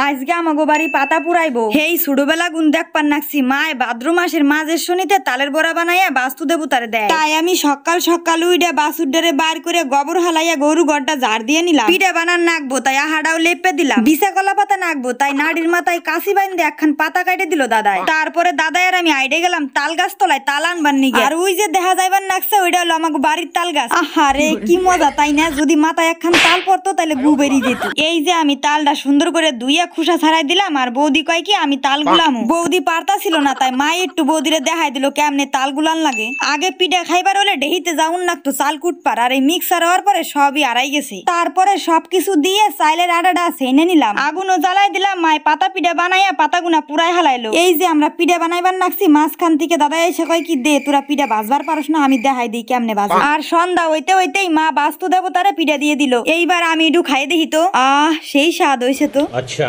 আজকে আমাগো বাড়ি পাতা পুরাইবো। হেই ছোটবেলা গুন দেখপার নাকছি মায় ভাদ্র মাসের মাঝের শনিতে তালের বড়া বানাইয়া বাস্তু দেবতারে দেয়। তাই আমি সকাল সকাল উইডা বাসুডারে বার করে গোবর হালাইয়া গরু গড়টা ঝাড় দিয়ে নিলাম। পিঠা বানান নাকবো তাই আহাড়াও লেপে দিলাম। বিছা কলা পাতা নাকবো তাই নাড়ির মাথায় কাশি বাইন্দে একখান পাতা কাটে দিল দাদাই। তারপরে দাদাই আর আমি আইডে গেলাম তাল গাছ তলায় তাল আনবার নিগে। আর ওই যে দেখা যাইবার নাকছে ওইটা হলো আমাকে বাড়ির তাল গাছ। আহারে কি মজা তাই না? যদি মাথায় একখান তাল পড়তো তাহলে গু বেরিয়ে যেত। এই যে আমি তালটা সুন্দর করে ধুইয়া খুসা ছাড়াই দিলাম। আর বৌদি কয় কি আমি তাল গুলাম। বৌদি পারতা ছিল না তাই মা একটু বৌদিরে দেখাই দিল কেমনে তাল গুলান লাগে। আগে পিঠা খাইবার হলে ডেহিতে যাউন নাকতো চাল কুটপার। আর এই মিক্সার হওয়ার পরে সবই আড়াই গেছে। তারপরে সবকিছু দিয়ে চাইলের আটাটা ছেনে নিলাম। আগুনও জ্বালাই দিলাম। মায় পাতা পিঠা বানাইয়া পাতাগুনা পুরাই হালাইলো। এই যে আমরা পিঠা বানাইবার নাকছি মাঝখান থেকে দাদা এসে কয় কি দে তোরা পিঠা ভাজবার পারস না আমি দেখাই দিই কেমনে ভাজ। আর সন্ধ্যা হইতে হইতেই মা বাস্তু দেবতারে পিঠা দিয়ে দিল। এইবার আমি একটু খাই দেখি তো। সেই স্বাদ হয়েছে তো। আচ্ছা।